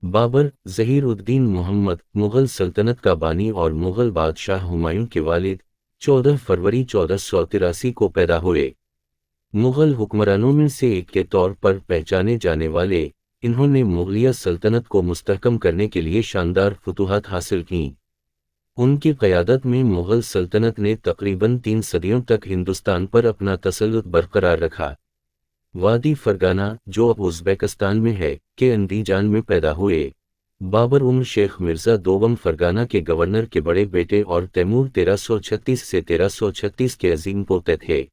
بابر ظہیر الدین محمد مغل سلطنت کا بانی اور مغل بادشاہ ہمایوں کے والد 14 فروری 1483 کو پیدا ہوئے۔ مغل حکمرانوں میں سے ایک کے طور پر پہچانے جانے والے، انہوں نے مغلیہ سلطنت کو مستحکم کرنے کے لیے شاندار فتوحات حاصل کیں۔ ان کی قیادت میں مغل سلطنت نے تقریباً 3 صدیوں تک ہندوستان پر اپنا تسلط برقرار رکھا۔ وادی فرگانہ، جو اب ازبکستان میں ہے، کے اندیجان میں پیدا ہوئے۔ بابر شیخ مرزا دوم فرگانہ کے گورنر کے بڑے بیٹے اور تیمور 1336 سے 1336 کے عظیم پوتے تھے۔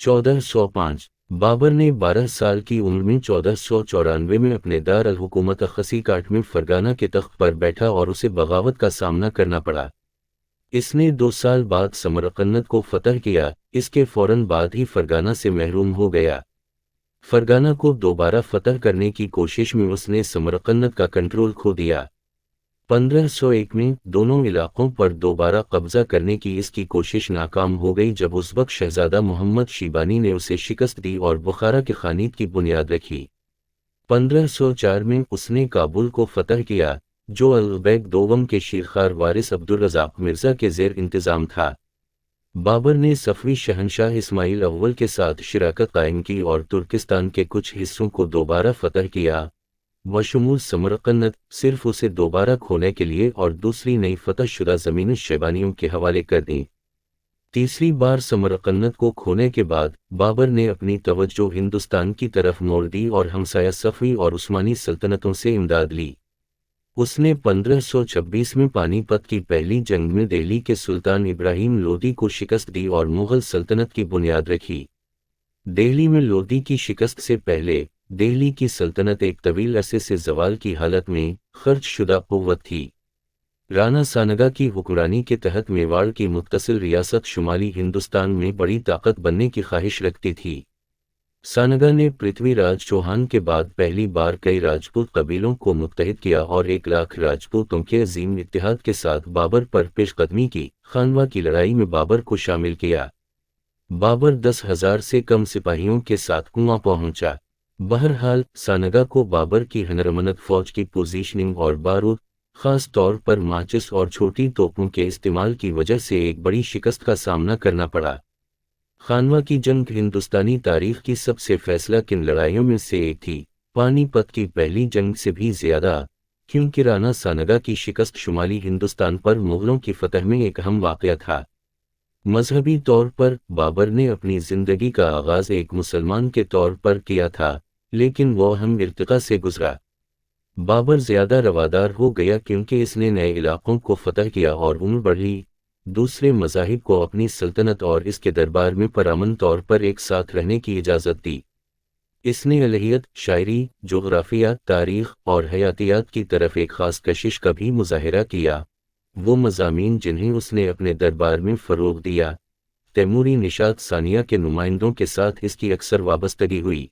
1405 بابر نے 12 سال کی عمر میں 1494 میں اپنے دار الحکومت اخسی کاٹ میں فرگانہ کے تخت پر بیٹھا اور اسے بغاوت کا سامنا کرنا پڑا۔ اس نے 2 سال بعد سمرقند کو فتح کیا، اس کے فوراً بعد ہی فرگانہ سے محروم ہو گیا۔ فرگانہ کو دوبارہ فتح کرنے کی کوشش میں اس نے سمرقند کا کنٹرول کھو دیا۔ 1501 میں دونوں علاقوں پر دوبارہ قبضہ کرنے کی اس کی کوشش ناکام ہو گئی جب ازبک شہزادہ محمد شیبانی نے اسے شکست دی اور بخارا کے خانیت کی بنیاد رکھی۔ 1504 میں اس نے کابل کو فتح کیا، جو البیگ دوم کے شیرخوار وارث عبدالرزاق مرزا کے زیر انتظام تھا۔ بابر نے صفوی شہنشاہ اسماعیل اول کے ساتھ شراکت قائم کی اور ترکستان کے کچھ حصوں کو دوبارہ فتح کیا، بشمول سمرقند، صرف اسے دوبارہ کھونے کے لیے اور دوسری نئی فتح شدہ زمینیں شیبانیوں کے حوالے کر دیں۔ تیسری بار سمرقند کو کھونے کے بعد بابر نے اپنی توجہ ہندوستان کی طرف موڑ دی اور ہمسایہ صفوی اور عثمانی سلطنتوں سے امداد لی۔ اس نے 1526 میں پانی پت کی پہلی جنگ میں دہلی کے سلطان ابراہیم لودھی کو شکست دی اور مغل سلطنت کی بنیاد رکھی۔ دہلی میں لودھی کی شکست سے پہلے دہلی کی سلطنت ایک طویل عرصے سے زوال کی حالت میں خرچ شدہ قوت تھی۔ رانا سانگا کی حکمرانی کے تحت میواڑ کی متصل ریاست شمالی ہندوستان میں بڑی طاقت بننے کی خواہش رکھتی تھی۔ سانگا نے پرتھوی راج چوہان کے بعد پہلی بار کئی راجپوت قبیلوں کو متحد کیا اور 1,00,000 راجپوتوں کے عظیم اتحاد کے ساتھ بابر پر پیش قدمی کی۔ خانوا کی لڑائی میں بابر کو شامل کیا۔ بابر 10,000 سے کم سپاہیوں کے ساتھ کنواں پہنچا۔ بہرحال سانگا کو بابر کی ہنرمند فوج کی پوزیشننگ اور بارود، خاص طور پر ماچس اور چھوٹی توپوں کے استعمال کی وجہ سے ایک بڑی شکست کا سامنا کرنا پڑا۔ خانوا کی جنگ ہندوستانی تاریخ کی سب سے فیصلہ کن لڑائیوں میں سے ایک تھی، پانی پت کی پہلی جنگ سے بھی زیادہ، کیونکہ رانا سانگا کی شکست شمالی ہندوستان پر مغلوں کی فتح میں ایک اہم واقعہ تھا۔ مذہبی طور پر بابر نے اپنی زندگی کا آغاز ایک مسلمان کے طور پر کیا تھا، لیکن وہ اہم ارتقاء سے گزرا۔ بابر زیادہ روادار ہو گیا کیونکہ اس نے نئے علاقوں کو فتح کیا اور عمر بڑھی، دوسرے مذاہب کو اپنی سلطنت اور اس کے دربار میں پرامن طور پر ایک ساتھ رہنے کی اجازت دی۔ اس نے الہیت، شاعری، جغرافیہ، تاریخ اور حیاتیات کی طرف ایک خاص کشش کا بھی مظاہرہ کیا، وہ مضامین جنہیں اس نے اپنے دربار میں فروغ دیا۔ تیموری نژاد ثانیہ کے نمائندوں کے ساتھ اس کی اکثر وابستگی ہوئی۔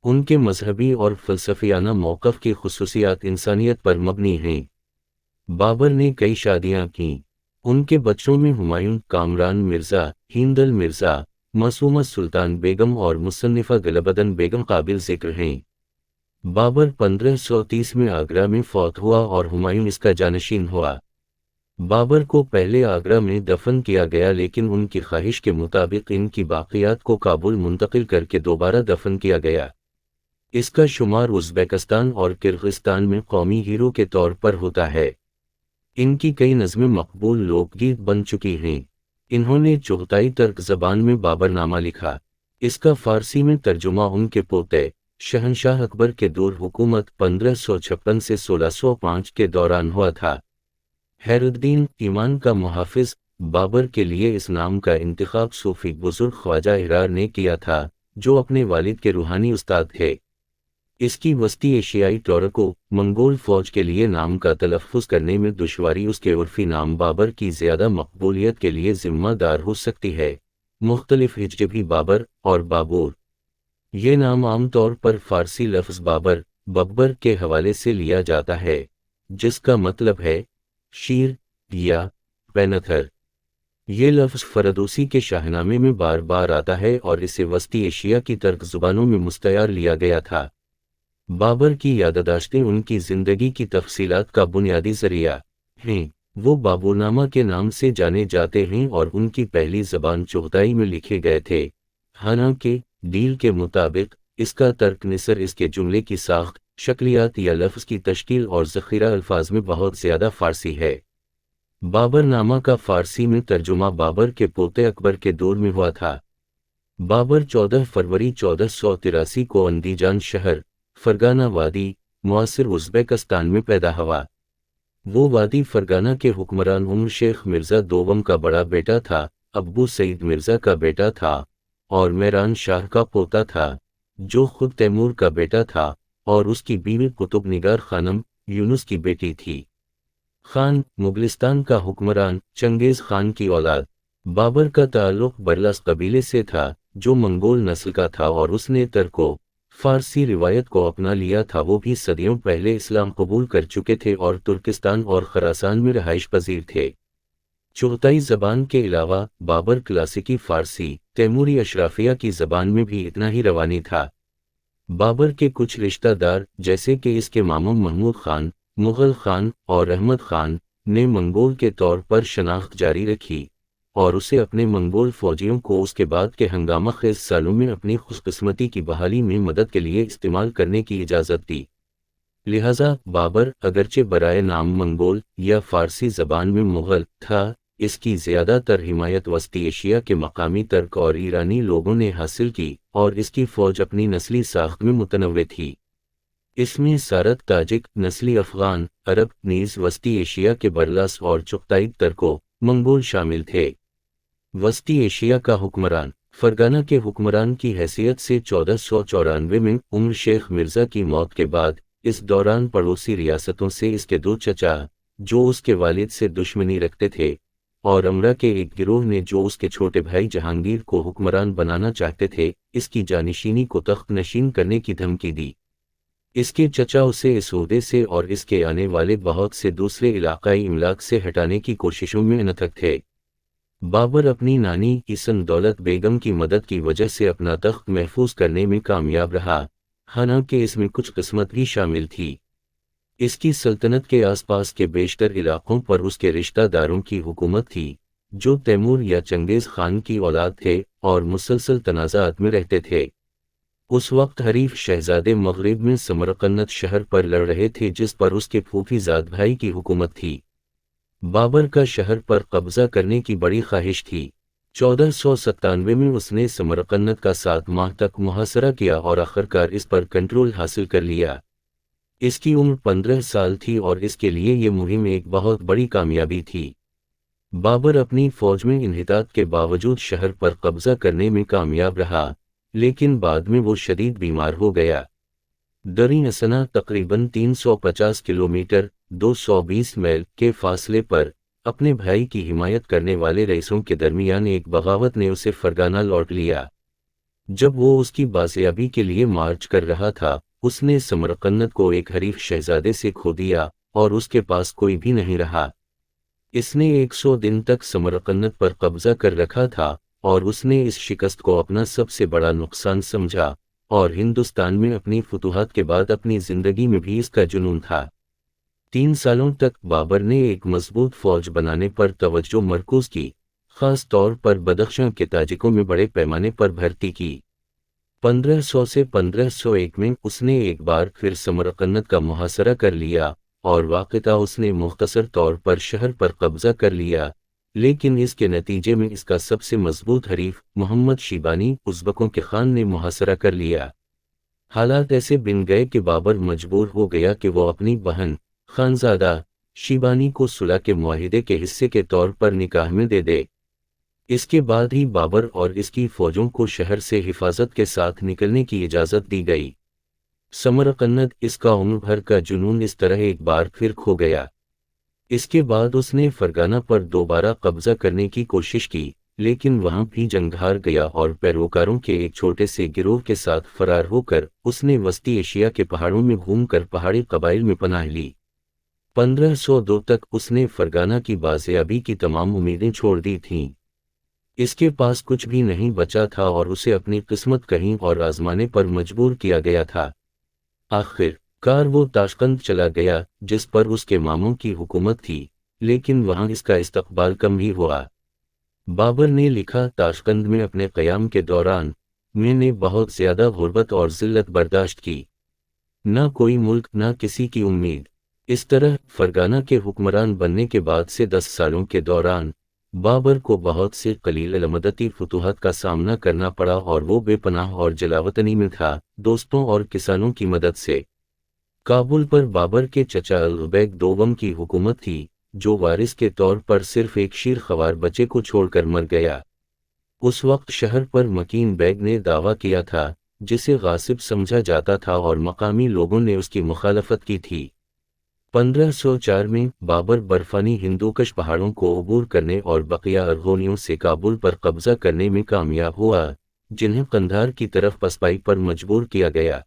ان کے مذہبی اور فلسفیانہ موقف کی خصوصیات انسانیت پر مبنی ہیں۔ بابر نے کئی شادیاں کیں۔ ان کے بچوں میں ہمایوں، کامران مرزا، ہیندل مرزا، معصومہ سلطان بیگم اور مصنفہ گلبدن بیگم قابل ذکر ہیں۔ بابر 1530 میں آگرہ میں فوت ہوا اور ہمایوں اس کا جانشین ہوا۔ بابر کو پہلے آگرہ میں دفن کیا گیا لیکن ان کی خواہش کے مطابق ان کی باقیات کو کابل منتقل کر کے دوبارہ دفن کیا گیا۔ اس کا شمار ازبکستان اور کرغزستان میں قومی ہیرو کے طور پر ہوتا ہے۔ ان کی کئی نظمیں مقبول لوک گیت بن چکی ہیں۔ انہوں نے چغتائی ترک زبان میں بابر نامہ لکھا۔ اس کا فارسی میں ترجمہ ان کے پوتے شہنشاہ اکبر کے دور حکومت 1556 سے 1605 کے دوران ہوا تھا۔ خیر الدین ایمان کا محافظ بابر کے لیے اس نام کا انتخاب صوفی بزرگ خواجہ احرار نے کیا تھا، جو اپنے والد کے روحانی استاد تھے۔ اس کی وسطی ایشیائی ٹورکو منگول فوج کے لیے نام کا تلفظ کرنے میں دشواری اس کے عرفی نام بابر کی زیادہ مقبولیت کے لیے ذمہ دار ہو سکتی ہے۔ مختلف ہجے بھی بابر اور بابور، یہ نام عام طور پر فارسی لفظ بابر، ببر کے حوالے سے لیا جاتا ہے، جس کا مطلب ہے شیر یا پینتھر۔ یہ لفظ فردوسی کے شاہنامے میں بار بار آتا ہے اور اسے وسطی ایشیا کی ترک زبانوں میں مستعار لیا گیا تھا۔ بابر کی یادداشتیں ان کی زندگی کی تفصیلات کا بنیادی ذریعہ ہیں۔ وہ بابرنامہ کے نام سے جانے جاتے ہیں اور ان کی پہلی زبان چغتائی میں لکھے گئے تھے، حالانکہ ڈیل کے مطابق اس کا ترک نثر اس کے جملے کی ساخت، شکلیات یا لفظ کی تشکیل اور ذخیرہ الفاظ میں بہت زیادہ فارسی ہے۔ بابرنامہ کا فارسی میں ترجمہ بابر کے پوتے اکبر کے دور میں ہوا تھا۔ بابر 14 فروری 1483 کو اندیجان شہر، فرگانہ وادی، معاصر ازبکستان میں پیدا ہوا۔ وہ وادی فرگانہ کے حکمران عمر شیخ مرزا دوم کا بڑا بیٹا تھا، ابو سعید مرزا کا بیٹا تھا اور میران شاہ کا پوتا تھا، جو خود تیمور کا بیٹا تھا اور اس کی بیوی قطب نگار خانم یونس کی بیٹی تھی۔ خان مغلستان کا حکمران چنگیز خان کی اولاد۔ بابر کا تعلق برلس قبیلے سے تھا جو منگول نسل کا تھا اور اس نے ترکو فارسی روایت کو اپنا لیا تھا۔ وہ بھی صدیوں پہلے اسلام قبول کر چکے تھے اور ترکستان اور خراسان میں رہائش پذیر تھے۔ چغتائی زبان کے علاوہ بابر کلاسیکی فارسی، تیموری اشرافیہ کی زبان میں بھی اتنا ہی روانی تھا۔ بابر کے کچھ رشتہ دار جیسے کہ اس کے ماموں محمود خان، مغل خان اور احمد خان نے منگول کے طور پر شناخت جاری رکھی اور اسے اپنے منگول فوجیوں کو اس کے بعد کے ہنگامہ خیز سالوں میں اپنی خوش قسمتی کی بحالی میں مدد کے لیے استعمال کرنے کی اجازت دی۔ لہذا بابر اگرچہ برائے نام منگول یا فارسی زبان میں مغل تھا، اس کی زیادہ تر حمایت وسطی ایشیا کے مقامی ترک اور ایرانی لوگوں نے حاصل کی اور اس کی فوج اپنی نسلی ساخت میں متنوع تھی۔ اس میں سارت تاجک، نسلی افغان، عرب نیز وسطی ایشیا کے برلاس اور چغتائی ترکو منگول شامل تھے۔ وسطی ایشیا کا حکمران فرگانہ کے حکمران کی حیثیت سے 1494 میں عمر شیخ مرزا کی موت کے بعد اس دوران پڑوسی ریاستوں سے اس کے دو چچا جو اس کے والد سے دشمنی رکھتے تھے اور امرا کے ایک گروہ نے جو اس کے چھوٹے بھائی جہانگیر کو حکمران بنانا چاہتے تھے، اس کی جانشینی کو تخت نشین کرنے کی دھمکی دی۔ اس کے چچا اسے اس عہدے سے اور اس کے آنے والے بہت سے دوسرے علاقائی املاک سے ہٹانے کی کوششوں میں انتھک تھے۔ بابر اپنی نانی حسن دولت بیگم کی مدد کی وجہ سے اپنا تخت محفوظ کرنے میں کامیاب رہا، حالانکہ اس میں کچھ قسمت بھی شامل تھی۔ اس کی سلطنت کے آس پاس کے بیشتر علاقوں پر اس کے رشتہ داروں کی حکومت تھی جو تیمور یا چنگیز خان کی اولاد تھے اور مسلسل تنازعات میں رہتے تھے۔ اس وقت حریف شہزادے مغرب میں سمرقند شہر پر لڑ رہے تھے جس پر اس کے پھوپھی زاد بھائی کی حکومت تھی۔ بابر کا شہر پر قبضہ کرنے کی بڑی خواہش تھی۔ 1497 میں اس نے سمرقند کا 7 ماہ تک محاصرہ کیا اور آخرکار اس پر کنٹرول حاصل کر لیا۔ اس کی عمر 15 سال تھی اور اس کے لیے یہ مہم ایک بہت بڑی کامیابی تھی۔ بابر اپنی فوج میں انحطاط کے باوجود شہر پر قبضہ کرنے میں کامیاب رہا، لیکن بعد میں وہ شدید بیمار ہو گیا۔ دریں اثنا تقریباً 350 کلومیٹر 220 میل کے فاصلے پر اپنے بھائی کی حمایت کرنے والے رئیسوں کے درمیان ایک بغاوت نے اسے فرگانہ لوٹ لیا۔ جب وہ اس کی بازیابی کے لیے مارچ کر رہا تھا، اس نے سمرقند کو ایک حریف شہزادے سے کھو دیا اور اس کے پاس کوئی بھی نہیں رہا۔ اس نے 100 دن تک سمرقند پر قبضہ کر رکھا تھا اور اس نے اس شکست کو اپنا سب سے بڑا نقصان سمجھا اور ہندوستان میں اپنی فتوحات کے بعد اپنی زندگی میں بھی اس کا جنون تھا۔ 3 سالوں تک بابر نے ایک مضبوط فوج بنانے پر توجہ مرکوز کی، خاص طور پر بدخشاں کے تاجکوں میں بڑے پیمانے پر بھرتی کی۔ 1500 سے 1501 میں اس نے ایک بار پھر سمرقند کا محاصرہ کر لیا اور واقعتاً اس نے مختصر طور پر شہر پر قبضہ کر لیا، لیکن اس کے نتیجے میں اس کا سب سے مضبوط حریف محمد شیبانی ازبکوں کے خان نے محاصرہ کر لیا۔ حالات ایسے بن گئے کہ بابر مجبور ہو گیا کہ وہ اپنی بہن خانزادہ شیبانی کو صلح کے معاہدے کے حصے کے طور پر نکاح میں دے دے۔ اس کے بعد ہی بابر اور اس کی فوجوں کو شہر سے حفاظت کے ساتھ نکلنے کی اجازت دی گئی۔ سمرقند اس کا عمر بھر کا جنون اس طرح ایک بار پھر کھو گیا۔ اس کے بعد اس نے فرگانہ پر دوبارہ قبضہ کرنے کی کوشش کی، لیکن وہاں بھی جنگ ہار گیا اور پیروکاروں کے ایک چھوٹے سے گروہ کے ساتھ فرار ہو کر اس نے وسطی ایشیا کے پہاڑوں میں گھوم کر پہاڑی قبائل میں پناہ لی۔ 1502 تک اس نے فرگانہ کی بازیابی کی تمام امیدیں چھوڑ دی تھیں۔ اس کے پاس کچھ بھی نہیں بچا تھا اور اسے اپنی قسمت کہیں اور آزمانے پر مجبور کیا گیا تھا۔ آخر کار وہ تاشقند چلا گیا جس پر اس کے ماموں کی حکومت تھی، لیکن وہاں اس کا استقبال کم ہی ہوا۔ بابر نے لکھا، تاشقند میں اپنے قیام کے دوران میں نے بہت زیادہ غربت اور ذلت برداشت کی، نہ کوئی ملک نہ کسی کی امید۔ اس طرح فرگانہ کے حکمران بننے کے بعد سے 10 سالوں کے دوران بابر کو بہت سے قلیل العددی فتوحات کا سامنا کرنا پڑا اور وہ بے پناہ اور جلاوطنی میں تھا۔ دوستوں اور کسانوں کی مدد سے کابل پر بابر کے چچا الغبیک دوم کی حکومت تھی، جو وارث کے طور پر صرف ایک شیر خوار بچے کو چھوڑ کر مر گیا۔ اس وقت شہر پر مکین بیگ نے دعویٰ کیا تھا، جسے غاصب سمجھا جاتا تھا اور مقامی لوگوں نے اس کی مخالفت کی تھی۔ 1504 میں بابر برفانی ہندوکش پہاڑوں کو عبور کرنے اور بقیہ ارغونیوں سے کابل پر قبضہ کرنے میں کامیاب ہوا، جنہیں قندھار کی طرف پسپائی پر مجبور کیا گیا۔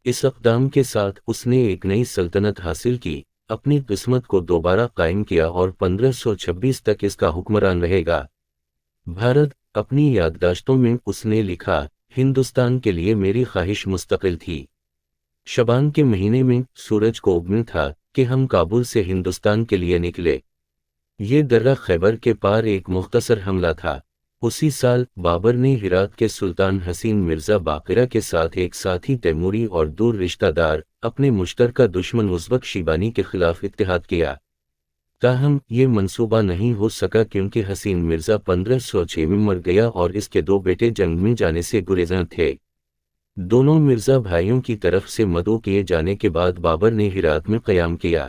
اس اقدام کے ساتھ اس نے ایک نئی سلطنت حاصل کی، اپنی قسمت کو دوبارہ قائم کیا اور 1526 تک اس کا حکمران رہے گا۔ بھارت، اپنی یادداشتوں میں اس نے لکھا، ہندوستان کے لیے میری خواہش مستقل تھی۔ شعبان کے مہینے میں سورج کو اگنا تھا کہ ہم کابل سے ہندوستان کے لیے نکلے۔ یہ درہ خیبر کے پار ایک مختصر حملہ تھا۔ اسی سال بابر نے ہرات کے سلطان حسین مرزا باقرہ کے ساتھ ایک ساتھی تیموری اور دور رشتہ دار اپنے مشترکہ دشمن ازبک شیبانی کے خلاف اتحاد کیا۔ تاہم یہ منصوبہ نہیں ہو سکا کیونکہ حسین مرزا 1506 میں مر گیا اور اس کے 2 بیٹے جنگ میں جانے سے گریزاں تھے۔ دونوں مرزا بھائیوں کی طرف سے مدعو کیے جانے کے بعد بابر نے ہرات میں قیام کیا۔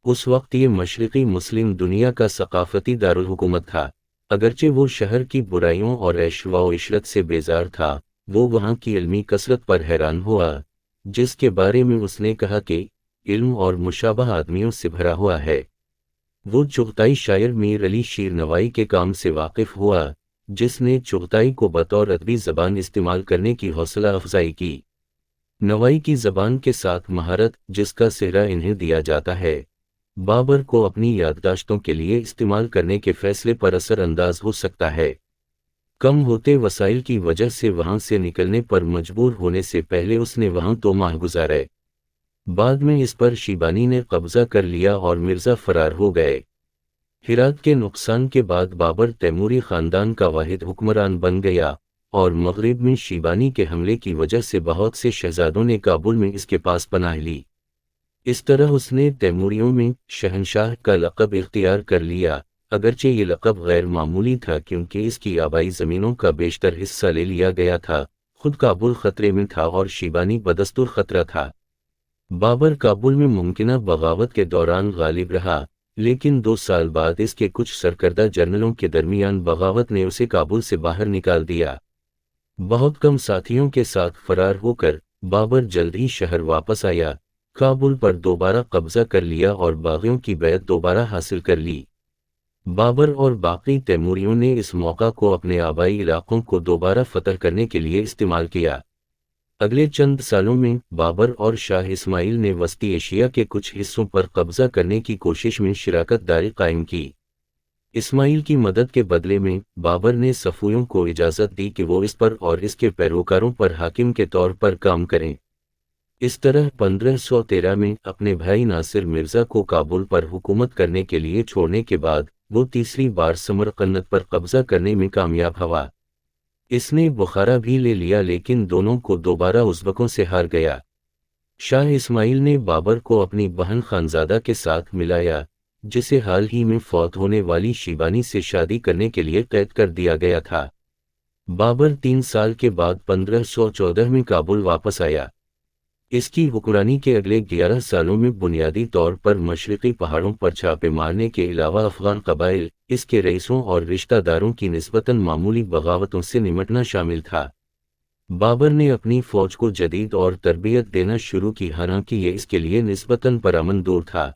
اس وقت یہ مشرقی مسلم دنیا کا ثقافتی دارالحکومت تھا۔ اگرچہ وہ شہر کی برائیوں اور عیش و عشرت سے بیزار تھا، وہ وہاں کی علمی کثرت پر حیران ہوا، جس کے بارے میں اس نے کہا کہ علم اور مشابہ آدمیوں سے بھرا ہوا ہے۔ وہ چغتائی شاعر میر علی شیر نوائی کے کام سے واقف ہوا، جس نے چغتائی کو بطور ادبی زبان استعمال کرنے کی حوصلہ افزائی کی۔ نوائی کی زبان کے ساتھ مہارت، جس کا سہرا انہیں دیا جاتا ہے، بابر کو اپنی یادداشتوں کے لیے استعمال کرنے کے فیصلے پر اثر انداز ہو سکتا ہے۔ کم ہوتے وسائل کی وجہ سے وہاں سے نکلنے پر مجبور ہونے سے پہلے اس نے وہاں 2 ماہ گزارے۔ بعد میں اس پر شیبانی نے قبضہ کر لیا اور مرزا فرار ہو گئے۔ ہرات کے نقصان کے بعد بابر تیموری خاندان کا واحد حکمران بن گیا اور مغرب میں شیبانی کے حملے کی وجہ سے بہت سے شہزادوں نے کابل میں اس کے پاس پناہ لی۔ اس طرح اس نے تیموریوں میں شہنشاہ کا لقب اختیار کر لیا، اگرچہ یہ لقب غیر معمولی تھا کیونکہ اس کی آبائی زمینوں کا بیشتر حصہ لے لیا گیا تھا۔ خود کابل خطرے میں تھا اور شیبانی بدستور خطرہ تھا۔ بابر کابل میں ممکنہ بغاوت کے دوران غالب رہا، لیکن 2 سال بعد اس کے کچھ سرکردہ جنرلوں کے درمیان بغاوت نے اسے کابل سے باہر نکال دیا۔ بہت کم ساتھیوں کے ساتھ فرار ہو کر بابر جلد ہی شہر واپس آیا، کابل پر دوبارہ قبضہ کر لیا اور باغیوں کی بیعت دوبارہ حاصل کر لی۔ بابر اور باقی تیموریوں نے اس موقع کو اپنے آبائی علاقوں کو دوبارہ فتح کرنے کے لیے استعمال کیا۔ اگلے چند سالوں میں بابر اور شاہ اسماعیل نے وسطی ایشیا کے کچھ حصوں پر قبضہ کرنے کی کوشش میں شراکت داری قائم کی۔ اسماعیل کی مدد کے بدلے میں بابر نے صفویوں کو اجازت دی کہ وہ اس پر اور اس کے پیروکاروں پر حاکم کے طور پر کام کریں۔ اس طرح 1513 میں اپنے بھائی ناصر مرزا کو کابل پر حکومت کرنے کے لیے چھوڑنے کے بعد وہ تیسری بار سمرقند پر قبضہ کرنے میں کامیاب ہوا۔ اس نے بخارا بھی لے لیا لیکن دونوں کو دوبارہ ازبکوں سے ہار گیا۔ شاہ اسماعیل نے بابر کو اپنی بہن خانزادہ کے ساتھ ملایا، جسے حال ہی میں فوت ہونے والی شیبانی سے شادی کرنے کے لیے قید کر دیا گیا تھا۔ بابر 3 سال کے بعد 1514 میں کابل واپس آیا۔ اس کی حکمرانی کے اگلے 11 سالوں میں بنیادی طور پر مشرقی پہاڑوں پر چھاپے مارنے کے علاوہ افغان قبائل، اس کے رئیسوں اور رشتہ داروں کی نسبتاً معمولی بغاوتوں سے نمٹنا شامل تھا۔ بابر نے اپنی فوج کو جدید اور تربیت دینا شروع کی، حالانکہ یہ اس کے لیے نسبتاً پرامن دور تھا۔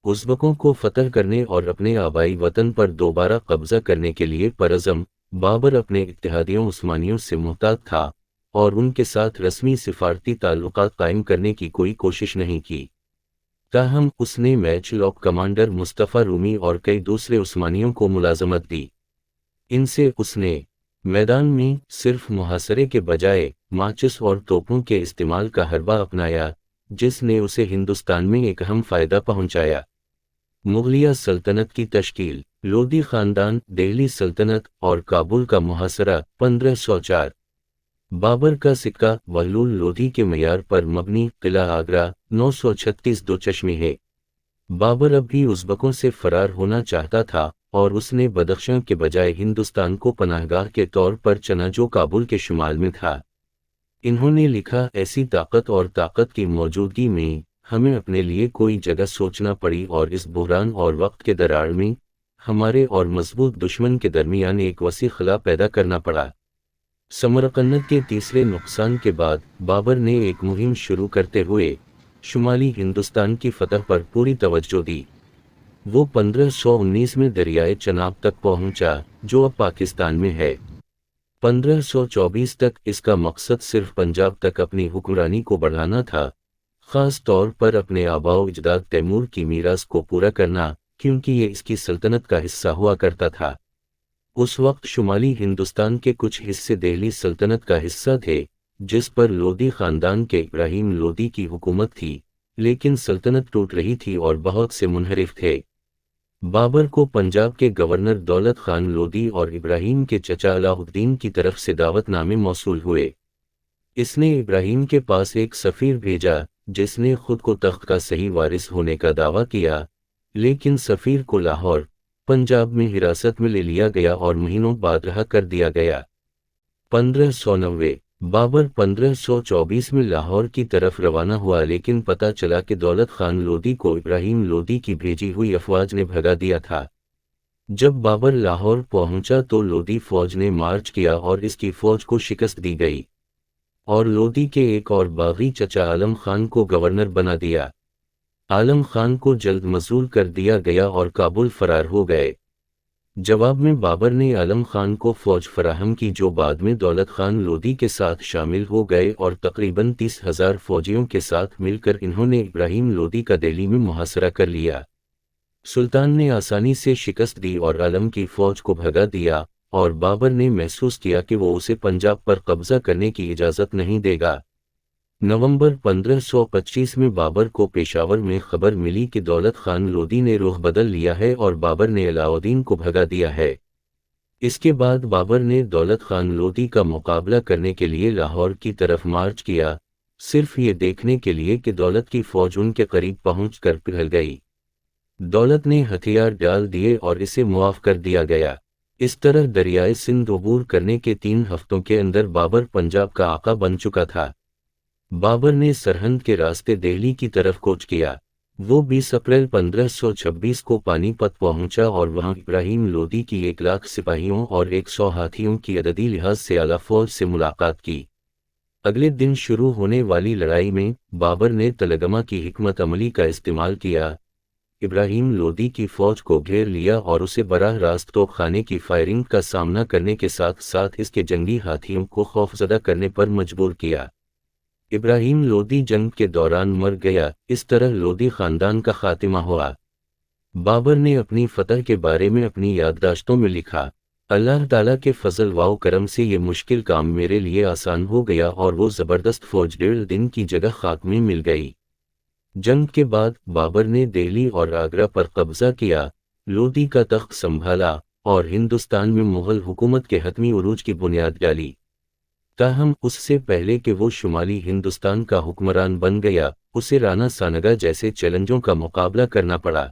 ازبکوں کو فتح کرنے اور اپنے آبائی وطن پر دوبارہ قبضہ کرنے کے لیے پرعزم، بابر اپنے اتحادیوں عثمانیوں سے محتاط تھا اور ان کے ساتھ رسمی سفارتی تعلقات قائم کرنے کی کوئی کوشش نہیں کی۔ تاہم اس نے میچ لاک کمانڈر مصطفیٰ رومی اور کئی دوسرے عثمانیوں کو ملازمت دی۔ ان سے اس نے میدان میں صرف محاصرے کے بجائے ماچس اور توپوں کے استعمال کا حربہ اپنایا، جس نے اسے ہندوستان میں ایک اہم فائدہ پہنچایا۔ مغلیہ سلطنت کی تشکیل، لودھی خاندان، دہلی سلطنت اور کابل کا محاصرہ 1504۔ بابر کا سکہ بہلول لودھی کے معیار پر مبنی قلعہ آگرہ 936 دو چشمی ہے۔ بابر اب بھی ازبکوں سے فرار ہونا چاہتا تھا اور اس نے بدخشاں کے بجائے ہندوستان کو پناہ گاہ کے طور پر چنا جو کابل کے شمال میں تھا۔ انہوں نے لکھا، ایسی طاقت کی موجودگی میں ہمیں اپنے لیے کوئی جگہ سوچنا پڑی اور اس بحران اور وقت کے دراڑ میں ہمارے اور مضبوط دشمن کے درمیان ایک وسیع خلا پیدا کرنا پڑا۔ سمرقند کے تیسرے نقصان کے بعد بابر نے ایک مہم شروع کرتے ہوئے شمالی ہندوستان کی فتح پر پوری توجہ دی۔ وہ 1519 میں دریائے چناب تک پہنچا جو اب پاکستان میں ہے۔ 1524 تک اس کا مقصد صرف پنجاب تک اپنی حکمرانی کو بڑھانا تھا، خاص طور پر اپنے آباء و اجداد تیمور کی میراث کو پورا کرنا، کیونکہ یہ اس کی سلطنت کا حصہ ہوا کرتا تھا۔ اس وقت شمالی ہندوستان کے کچھ حصے دہلی سلطنت کا حصہ تھے، جس پر لودھی خاندان کے ابراہیم لودھی کی حکومت تھی، لیکن سلطنت ٹوٹ رہی تھی اور بہت سے منحرف تھے۔ بابر کو پنجاب کے گورنر دولت خان لودھی اور ابراہیم کے چچا علاء الدین کی طرف سے دعوت نامے موصول ہوئے۔ اس نے ابراہیم کے پاس ایک سفیر بھیجا جس نے خود کو تخت کا صحیح وارث ہونے کا دعویٰ کیا، لیکن سفیر کو لاہور، پنجاب میں حراست میں لے لیا گیا اور مہینوں بعد رہا کر دیا گیا۔ 1590 بابر 1524 میں لاہور کی طرف روانہ ہوا، لیکن پتہ چلا کہ دولت خان لودھی کو ابراہیم لودھی کی بھیجی ہوئی افواج نے بھگا دیا تھا۔ جب بابر لاہور پہنچا تو لودھی فوج نے مارچ کیا اور اس کی فوج کو شکست دی گئی، اور لودھی کے ایک اور باغی چچا عالم خان کو گورنر بنا دیا۔ عالم خان کو جلد مزول کر دیا گیا اور کابل فرار ہو گئے۔ جواب میں بابر نے عالم خان کو فوج فراہم کی جو بعد میں دولت خان لودھی کے ساتھ شامل ہو گئے، اور تقریباً 30,000 فوجیوں کے ساتھ مل کر انہوں نے ابراہیم لودھی کا دہلی میں محاصرہ کر لیا۔ سلطان نے آسانی سے شکست دی اور عالم کی فوج کو بھگا دیا، اور بابر نے محسوس کیا کہ وہ اسے پنجاب پر قبضہ کرنے کی اجازت نہیں دے گا۔ نومبر 1525 میں بابر کو پشاور میں خبر ملی کہ دولت خان لودھی نے رخ بدل لیا ہے اور بابر نے علاء الدین کو بھگا دیا ہے۔ اس کے بعد بابر نے دولت خان لودھی کا مقابلہ کرنے کے لیے لاہور کی طرف مارچ کیا، صرف یہ دیکھنے کے لیے کہ دولت کی فوج ان کے قریب پہنچ کر پگھل گئی۔ دولت نے ہتھیار ڈال دیے اور اسے معاف کر دیا گیا۔ اس طرح دریائے سندھ عبور کرنے کے 3 ہفتوں کے اندر بابر پنجاب کا آقا بن چکا تھا۔ بابر نے سرہند کے راستے دہلی کی طرف کوچ کیا۔ وہ 20 اپریل 1526 کو پانی پت پہنچا اور وہاں ابراہیم لودھی کی 1,00,000 سپاہیوں اور 100 ہاتھیوں کی عددی لحاظ سے اعلیٰ فوج سے ملاقات کی۔ اگلے دن شروع ہونے والی لڑائی میں بابر نے تلگما کی حکمت عملی کا استعمال کیا، ابراہیم لودھی کی فوج کو گھیر لیا اور اسے براہ راست توپ خانے کی فائرنگ کا سامنا کرنے کے ساتھ ساتھ اس کے جنگی ہاتھیوں کو خوفزدہ کرنے پر مجبور کیا۔ ابراہیم لودھی جنگ کے دوران مر گیا، اس طرح لودھی خاندان کا خاتمہ ہوا۔ بابر نے اپنی فتح کے بارے میں اپنی یادداشتوں میں لکھا، اللہ تعالیٰ کے فضل و کرم سے یہ مشکل کام میرے لیے آسان ہو گیا اور وہ زبردست فوج 1.5 دن کی جگہ خاک میں مل گئی۔ جنگ کے بعد بابر نے دہلی اور آگرہ پر قبضہ کیا، لودھی کا تخت سنبھالا اور ہندوستان میں مغل حکومت کے حتمی عروج کی بنیاد ڈالی۔ تاہم اس سے پہلے کہ وہ شمالی ہندوستان کا حکمران بن گیا، اسے رانا سانگا جیسے چیلنجوں کا مقابلہ کرنا پڑا۔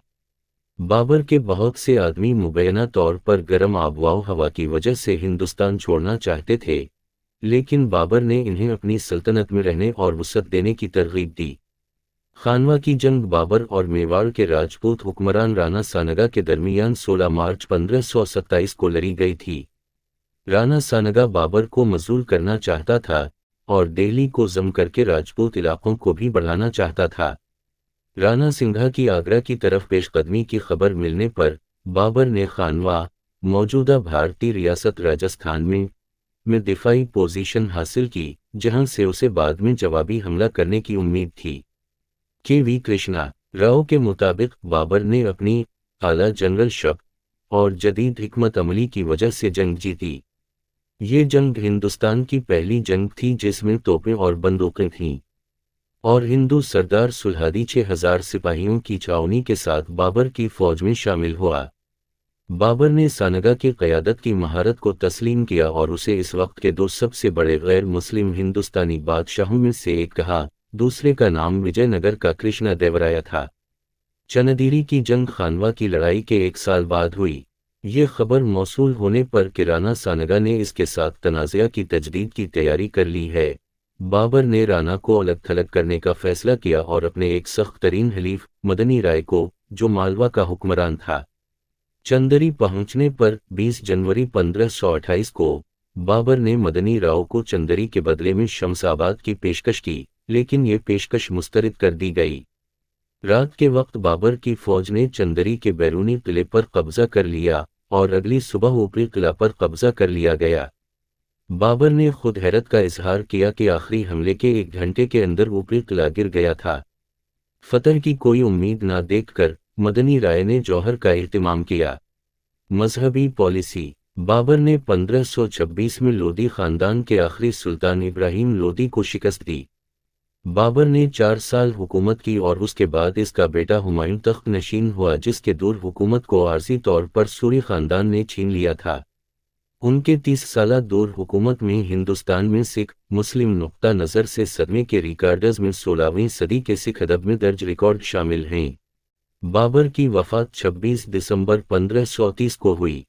بابر کے بہت سے آدمی مبینہ طور پر گرم آب و ہوا کی وجہ سے ہندوستان چھوڑنا چاہتے تھے، لیکن بابر نے انہیں اپنی سلطنت میں رہنے اور وسعت دینے کی ترغیب دی۔ خانوا کی جنگ بابر اور میواڑ کے راجپوت حکمران رانا سانگا کے درمیان 16 مارچ 1527 کو لڑی گئی تھی۔ رانا سانگا بابر کو مزول کرنا چاہتا تھا اور دہلی کو ضم کر کے راجپوت علاقوں کو بھی بڑھانا چاہتا تھا۔ رانا سنگھا کی آگرہ کی طرف پیش قدمی کی خبر ملنے پر بابر نے خانوا، موجودہ بھارتی ریاست راجستھان میں دفاعی پوزیشن حاصل کی، جہاں سے اسے بعد میں جوابی حملہ کرنے کی امید تھی۔ کے وی کرشنا راؤ کے مطابق بابر نے اپنی اعلیٰ جنرل شپ اور جدید حکمت عملی کی وجہ سے جنگ جیتی۔ یہ جنگ ہندوستان کی پہلی جنگ تھی جس میں توپیں اور بندوقیں تھیں، اور ہندو سردار سلہادی 6000 سپاہیوں کی چھاؤنی کے ساتھ بابر کی فوج میں شامل ہوا۔ بابر نے سانگا کی قیادت کی مہارت کو تسلیم کیا اور اسے اس وقت کے دو سب سے بڑے غیر مسلم ہندوستانی بادشاہوں میں سے ایک کہا۔ دوسرے کا نام وجے نگر کا کرشنا دیورایا تھا۔ چندیری کی جنگ خانوا کی لڑائی کے 1 سال بعد ہوئی۔ یہ خبر موصول ہونے پر کہ سانگا نے اس کے ساتھ تنازعہ کی تجدید کی تیاری کر لی ہے، بابر نے رانا کو الگ تھلگ کرنے کا فیصلہ کیا اور اپنے ایک سخت ترین حلیف مدنی رائے کو، جو مالوا کا حکمران تھا۔ چندری پہنچنے پر 20 جنوری 1528 کو بابر نے مدنی راؤ کو چندری کے بدلے میں شمس آباد کی پیشکش کی، لیکن یہ پیشکش مسترد کر دی گئی۔ رات کے وقت بابر کی فوج نے چندری کے بیرونی قلعے پر قبضہ کر لیا اور اگلی صبح اوپری قلعہ پر قبضہ کر لیا گیا۔ بابر نے خود حیرت کا اظہار کیا کہ آخری حملے کے 1 گھنٹے کے اندر اوپری قلعہ گر گیا تھا۔ فتح کی کوئی امید نہ دیکھ کر مدنی رائے نے جوہر کا اہتمام کیا۔ مذہبی پالیسی: بابر نے 1526 میں لودھی خاندان کے آخری سلطان ابراہیم لودھی کو شکست دی۔ بابر نے 4 سال حکومت کی اور اس کے بعد اس کا بیٹا ہمایوں تخت نشین ہوا، جس کے دور حکومت کو عارضی طور پر سوری خاندان نے چھین لیا تھا۔ ان کے 30 سالہ دور حکومت میں ہندوستان میں سکھ مسلم نقطہ نظر سے صدمے کے ریکارڈز میں 16ویں صدی کے سکھ ادب میں درج ریکارڈ شامل ہیں۔ بابر کی وفات 26 دسمبر 1530 کو ہوئی۔